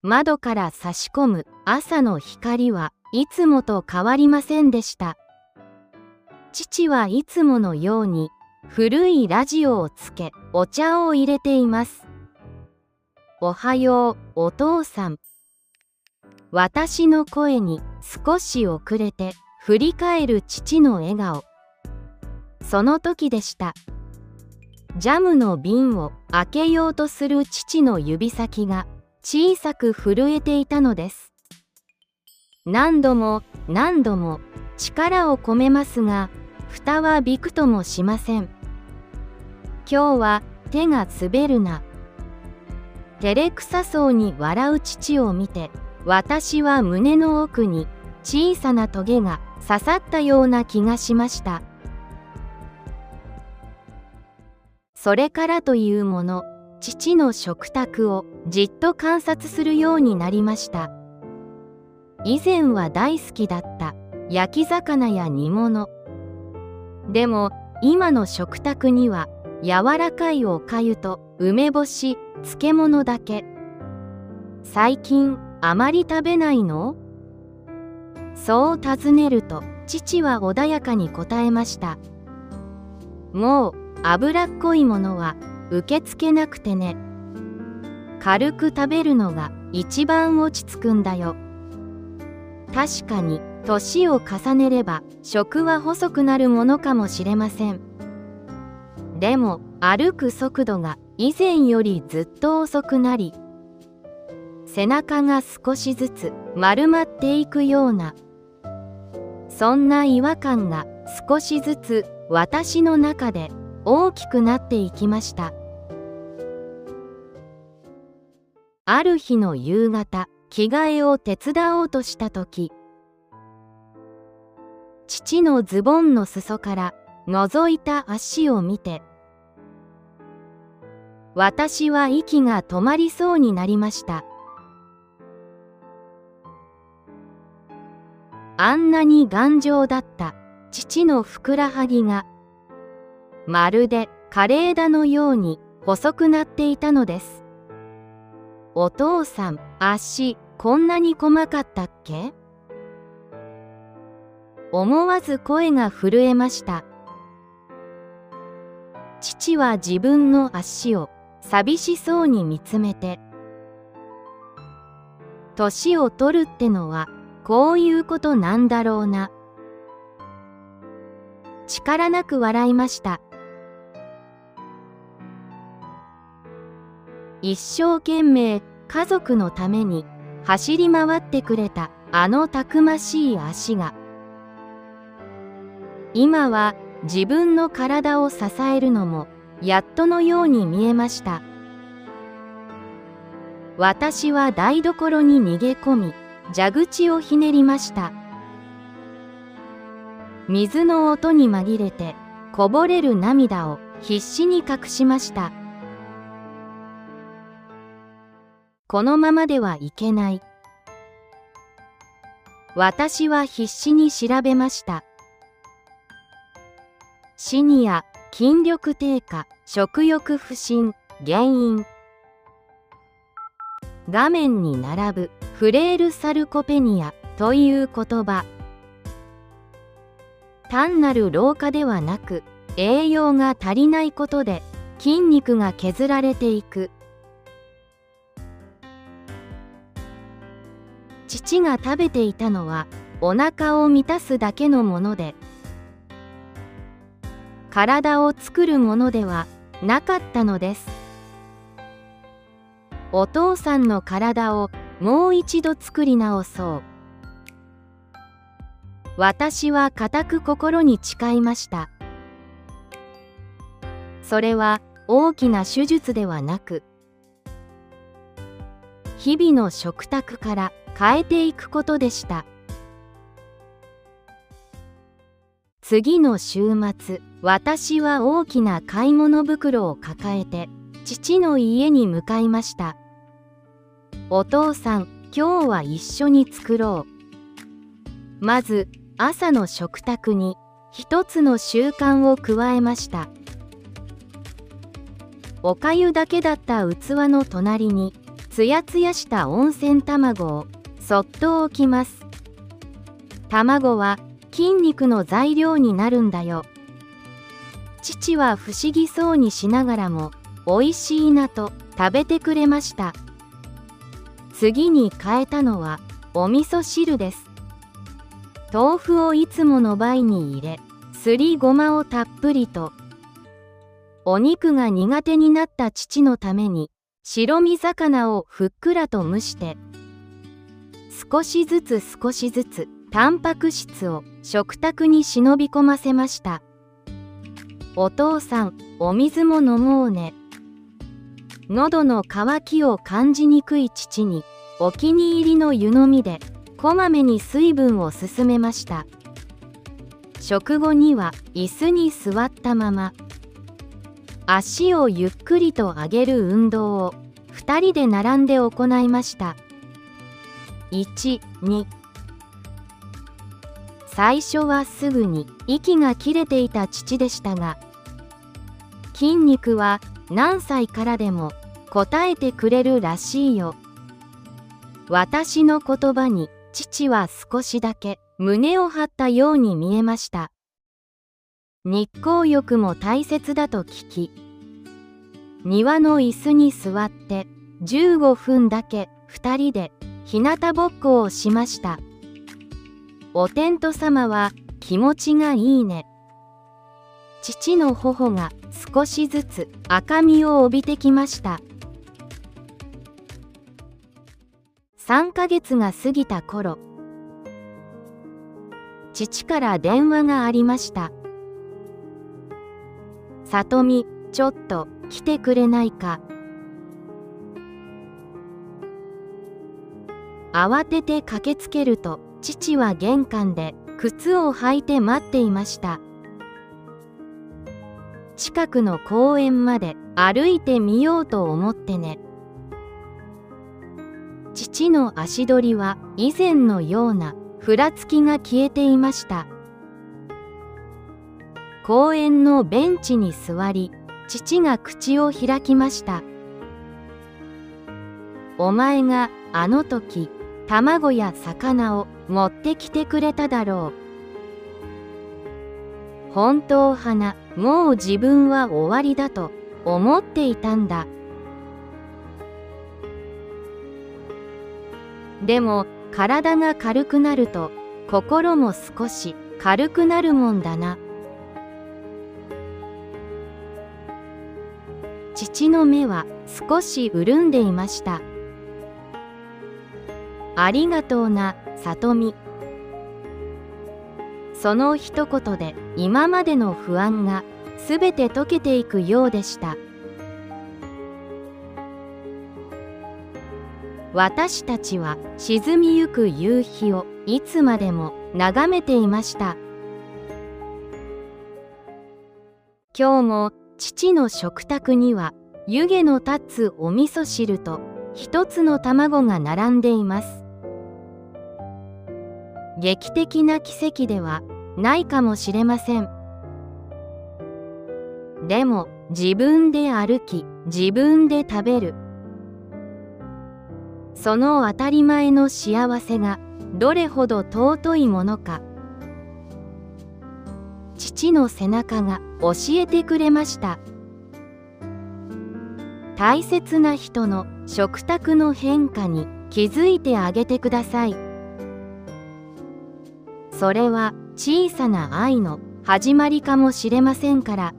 窓から差し込む朝の光はいつもと変わりませんでした。父はいつものように古いラジオをつけ、お茶を入れています。おはよう、お父さん。私の声に少し遅れて振り返る父の笑顔。その時でした。ジャムの瓶を開けようとする父の指先が小さく震えていたのです。何度も何度も力を込めますが、蓋はびくともしません。今日は手が滑るな。照れくさそうに笑う父を見て、私は胸の奥に小さなトゲが刺さったような気がしました。それからというもの、父の食卓をじっと観察するようになりました。以前は大好きだった焼き魚や煮物。でも今の食卓には柔らかいおかゆと梅干し、漬物だけ。最近あまり食べないの？そう尋ねると、父は穏やかに答えました。もう脂っこいものは受け付けなくてね。軽く食べるのが一番落ち着くんだよ。確かに年を重ねれば食は細くなるものかもしれません。でも歩く速度が以前よりずっと遅くなり、背中が少しずつ丸まっていくような、そんな違和感が少しずつ私の中で大きくなっていきました。ある日の夕方、着替えを手伝おうとしたとき、父のズボンの裾から覗いた足を見て、私は息が止まりそうになりました。あんなに頑丈だった父のふくらはぎが、まるで枯れ枝のように細くなっていたのです。お父さん、足、こんなに細かったっけ？思わず声が震えました。父は自分の足を寂しそうに見つめて、年を取るってのはこういうことなんだろうな。力なく笑いました。一生懸命家族のために走り回ってくれたあのたくましい足が、今は自分の体を支えるのもやっとのように見えました。私は台所に逃げ込み、蛇口をひねりました。水の音に紛れてこぼれる涙を必死に隠しました。このままではいけない。私は必死に調べました。シニア、筋力低下、食欲不振、原因。画面に並ぶフレールサルコペニアという言葉。単なる老化ではなく、栄養が足りないことで筋肉が削られていく。父が食べていたのはお腹を満たすだけのもので、体を作るものではなかったのです。お父さんの体をもう一度作り直そう。私は固く心に誓いました。それは大きな手術ではなく、日々の食卓から変えていくことでした。次の週末、私は大きな買い物袋を抱えて父の家に向かいました。お父さん、今日は一緒に作ろう。まず朝の食卓に一つの習慣を加えました。おかゆだけだった器の隣につやつやした温泉卵をそっと置きます。卵は筋肉の材料になるんだよ。父は不思議そうにしながらも、おいしいなと食べてくれました。次に変えたのはお味噌汁です。豆腐をいつもの倍に入れ、すりごまをたっぷりと。お肉が苦手になった父のために、白身魚をふっくらと蒸して、少しずつタンパク質を食卓に忍び込ませました。お父さん、お水も飲もうね。喉の渇きを感じにくい父に、お気に入りの湯飲みで、こまめに水分を勧めました。食後には椅子に座ったまま、足をゆっくりと上げる運動を2人で並んで行いました。1、2。最初はすぐに息が切れていた父でしたが、筋肉は何歳からでも答えてくれるらしいよ。私の言葉に父は少しだけ胸を張ったように見えました。日光浴も大切だと聞き、庭の椅子に座って15分だけ2人で日向ぼっこをしました。お天道様は気持ちがいいね。父の頬が少しずつ赤みを帯びてきました。3ヶ月が過ぎた頃、父から電話がありました。さとみ、ちょっと来てくれないか。慌てて駆けつけると、父は玄関で靴を履いて待っていました。近くの公園まで歩いてみようと思ってね。父の足取りは以前のようなふらつきが消えていました。公園のベンチに座り、父が口を開きました。お前があの時、卵や魚を持ってきてくれただろう。本当はな、もう自分は終わりだと思っていたんだ。でも体が軽くなると心も少し軽くなるもんだな。父の目は少し潤んでいました。ありがとうな、さとみ。その一言で今までの不安がすべて解けていくようでした。私たちは沈みゆく夕日をいつまでも眺めていました。今日も父の食卓には湯気の立つお味噌汁と一つの卵が並んでいます。劇的な奇跡ではないかもしれません。でも自分で歩き、自分で食べる。その当たり前の幸せがどれほど尊いものか。父の背中が教えてくれました。大切な人の食卓の変化に気づいてあげてください。それは小さな愛の始まりかもしれませんから。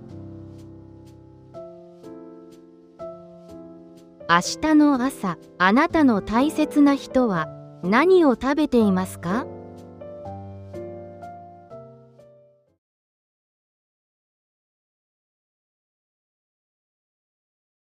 明日の朝、あなたの大切な人は何を食べていますか？